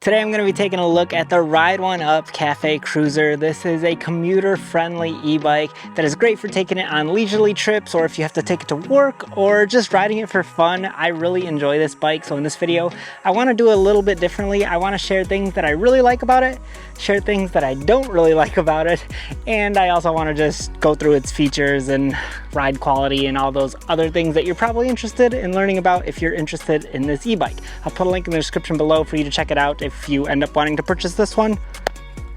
Today I'm going to be taking a look at the Ride1Up Cafe Cruiser. This is a commuter-friendly e-bike that is great for taking it on leisurely trips, or if you have to take it to work, or just riding it for fun. I really enjoy this bike, so in this video I want to do it a little bit differently. I want to share things that I really like about it, share things that I don't really like about it, and I also want to just go through its features and ride quality and all those other things that you're probably interested in learning about if you're interested in this e-bike. I'll put a link in the description below for you to check it out if you end up wanting to purchase this one.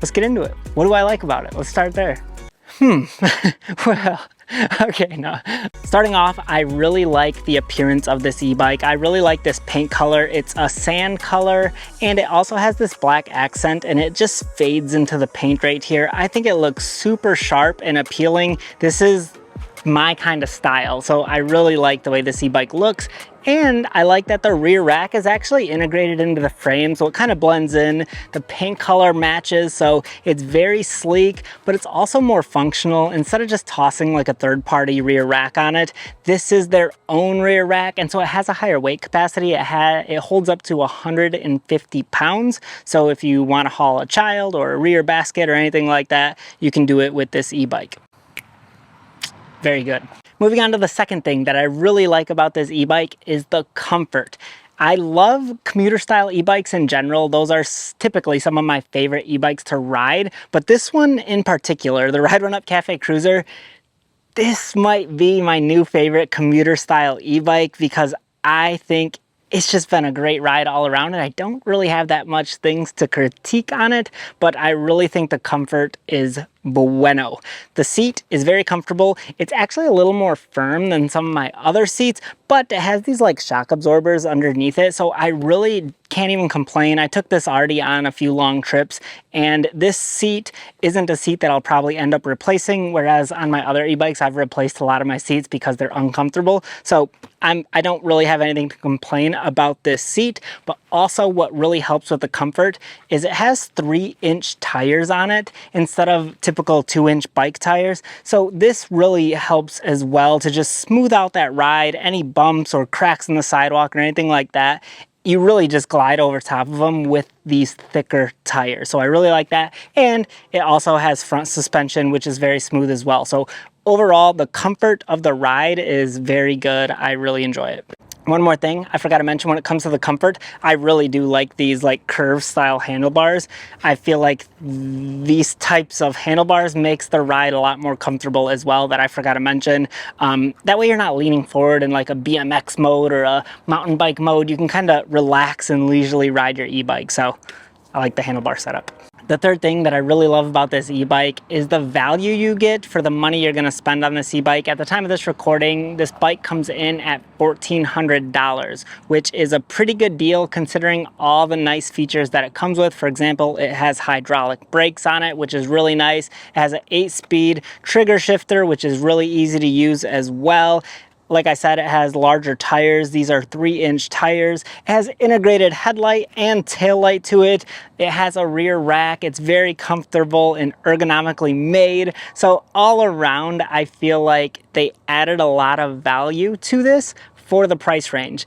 Let's get into it. What do I like about it? Let's start there. Well, okay, no. Starting off, I really like the appearance of this e-bike. I really like this paint color. It's a sand color, and it also has this black accent, and it just fades into the paint right here. I think it looks super sharp and appealing. This is my kind of style, so I really like the way this e-bike looks. And I like that the rear rack is actually integrated into the frame, so it kind of blends in. The paint color matches, so it's very sleek, but it's also more functional. Instead of just tossing like a third-party rear rack on it, this is their own rear rack, and so it has a higher weight capacity. It holds up to 150 pounds, so if you want to haul a child or a rear basket or anything like that, you can do it with this e-bike. Very good. Moving on to the second thing that I really like about this e-bike is the comfort. I love commuter style e-bikes in general. Those are typically some of my favorite e-bikes to ride, but this one in particular, the Ride1Up Cafe Cruiser, this might be my new favorite commuter style e-bike because I think it's just been a great ride all around, and I don't really have that much things to critique on it, but I really think the comfort is bueno. The seat is very comfortable. It's actually a little more firm than some of my other seats, but it has these like shock absorbers underneath it, so I really can't even complain. I took this already on a few long trips, and this seat isn't a seat that I'll probably end up replacing, whereas on my other e-bikes I've replaced a lot of my seats because they're uncomfortable. So I don't really have anything to complain about this seat. But also what really helps with the comfort is it has 3-inch tires on it instead of typical 2-inch bike tires. So this really helps as well to just smooth out that ride. Any bumps or cracks in the sidewalk or anything like that, you really just glide over top of them with these thicker tires. So I really like that. And it also has front suspension, which is very smooth as well. So overall, the comfort of the ride is very good. I really enjoy it. One more thing I forgot to mention when it comes to the comfort, I really do like these like curve style handlebars. I feel like these types of handlebars makes the ride a lot more comfortable as well, that I forgot to mention. That way you're not leaning forward in like a BMX mode or a mountain bike mode. You can kind of relax and leisurely ride your e-bike. So I like the handlebar setup. The third thing that I really love about this e-bike is the value you get for the money you're going to spend on this e-bike. At the time of this recording, this bike comes in at $1,400, which is a pretty good deal considering all the nice features that it comes with. For example, it has hydraulic brakes on it, which is really nice. It has an 8-speed trigger shifter, which is really easy to use as well. Like I said, it has larger tires. These are 3-inch tires. It has integrated headlight and tail light to it. It has a rear rack. It's very comfortable and ergonomically made. So all around, I feel like they added a lot of value to this for the price range.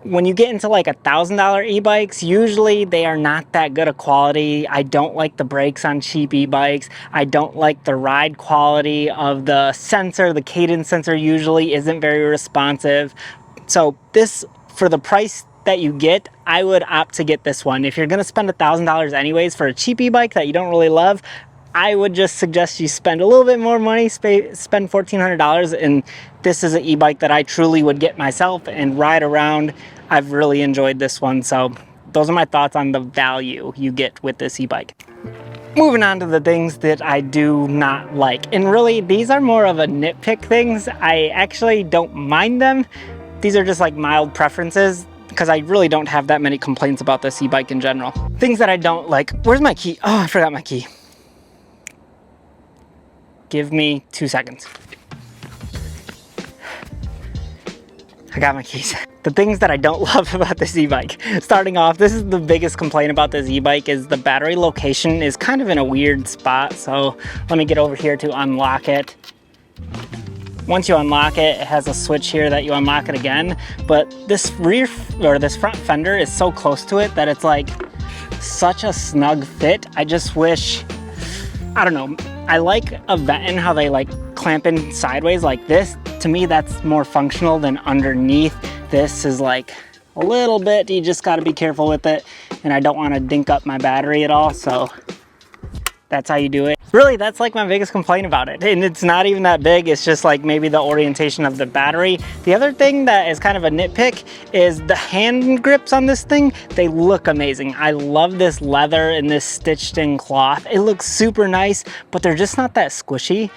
When you get into like $1,000 e-bikes, usually they are not that good of quality. I don't like the brakes on cheap e-bikes. I don't like the ride quality of the sensor. The cadence sensor usually isn't very responsive. So this, for the price that you get, I would opt to get this one. If you're gonna spend $1,000 anyways for a cheap e-bike that you don't really love, I would just suggest you spend a little bit more money, spend $1,400, and this is an e-bike that I truly would get myself and ride around. I've really enjoyed this one, so those are my thoughts on the value you get with this e-bike. Moving on to the things that I do not like, and really these are more of a nitpick things. I actually don't mind them. These are just like mild preferences because I really don't have that many complaints about this e-bike in general. Things that I don't like. Where's my key? Oh, I forgot my key. Give me 2 seconds. I got my keys. The things that I don't love about this e-bike. Starting off, this is the biggest complaint about this e-bike is the battery location is kind of in a weird spot. So let me get over here to unlock it. once you unlock it, it has a switch here that you unlock it again. But this this front fender is so close to it that it's like such a snug fit. I just wish, I don't know, I like a Venton how they like clamp in sideways like this. To me, that's more functional than underneath. This is like a little bit, you just got to be careful with it, and I don't want to dink up my battery at all, so that's how you do it. Really, that's like my biggest complaint about it, and it's not even that big. It's just like maybe the orientation of the battery. The other thing that is kind of a nitpick is the hand grips on this thing. They look amazing. I love this leather and this stitched in cloth. It looks super nice, but they're just not that squishy.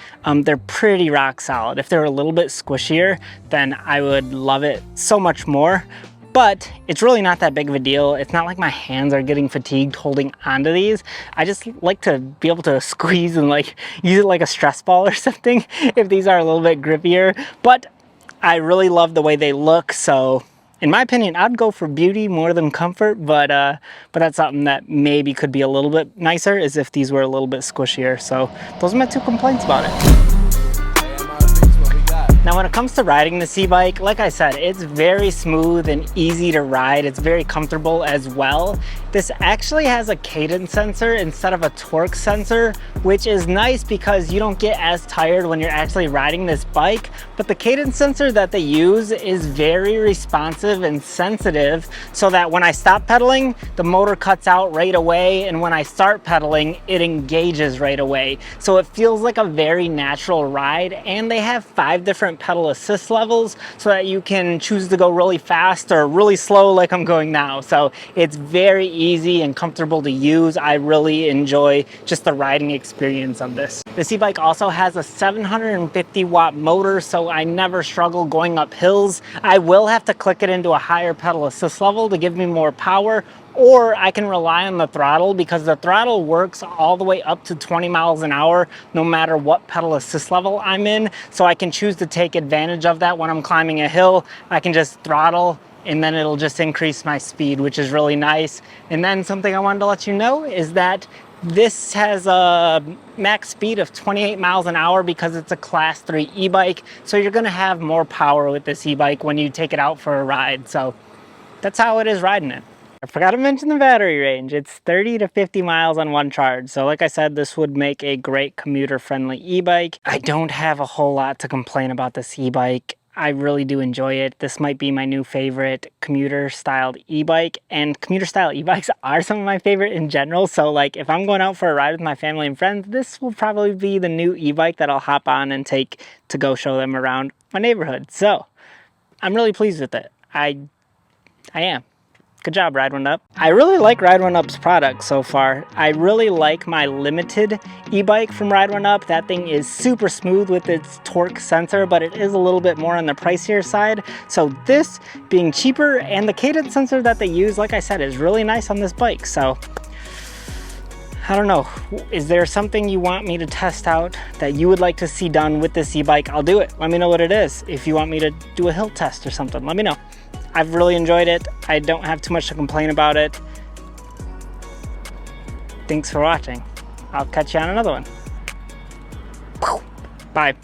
They're pretty rock solid. If they're a little bit squishier, then I would love it so much more. But it's really not that big of a deal. It's not like my hands are getting fatigued holding onto these. I just like to be able to squeeze and like use it like a stress ball or something if these are a little bit grippier. But I really love the way they look. So in my opinion, I'd go for beauty more than comfort, but that's something that maybe could be a little bit nicer is if these were a little bit squishier. So those are my 2 complaints about it. Now when it comes to riding the e-bike, like I said, it's very smooth and easy to ride. It's very comfortable as well. This actually has a cadence sensor instead of a torque sensor, which is nice because you don't get as tired when you're actually riding this bike. But the cadence sensor that they use is very responsive and sensitive so that when I stop pedaling, the motor cuts out right away, and when I start pedaling, it engages right away. So it feels like a very natural ride, and they have 5 different pedal assist levels so that you can choose to go really fast or really slow like I'm going now. So it's very easy and comfortable to use. I really enjoy just the riding experience of this. This e-bike also has a 750 watt motor, so I never struggle going up hills. I will have to click it into a higher pedal assist level to give me more power, or I can rely on the throttle because the throttle works all the way up to 20 miles an hour no matter what pedal assist level I'm in. So I can choose to take advantage of that when I'm climbing a hill. I can just throttle and then it'll just increase my speed, which is really nice. And then something I wanted to let you know is that this has a max speed of 28 miles an hour because it's a class 3 e-bike. So you're gonna have more power with this e-bike when you take it out for a ride. So that's how it is riding it. I forgot to mention the battery range. It's 30 to 50 miles on one charge. So like I said, this would make a great commuter friendly e-bike. I don't have a whole lot to complain about this e-bike. I really do enjoy it. This might be my new favorite commuter styled e-bike, and commuter style e-bikes are some of my favorite in general. So like if I'm going out for a ride with my family and friends, this will probably be the new e-bike that I'll hop on and take to go show them around my neighborhood. So I'm really pleased with it. I am. Good job, Ride1Up. I really like Ride1Up's products so far. I really like my limited e-bike from Ride1Up. That thing is super smooth with its torque sensor, but it is a little bit more on the pricier side. So this being cheaper, and the cadence sensor that they use, like I said, is really nice on this bike. So I don't know, is there something you want me to test out that you would like to see done with this e-bike? I'll do it. Let me know what it is. If you want me to do a hill test or something, let me know. I've really enjoyed it. I don't have too much to complain about it. Thanks for watching. I'll catch you on another one. Bye.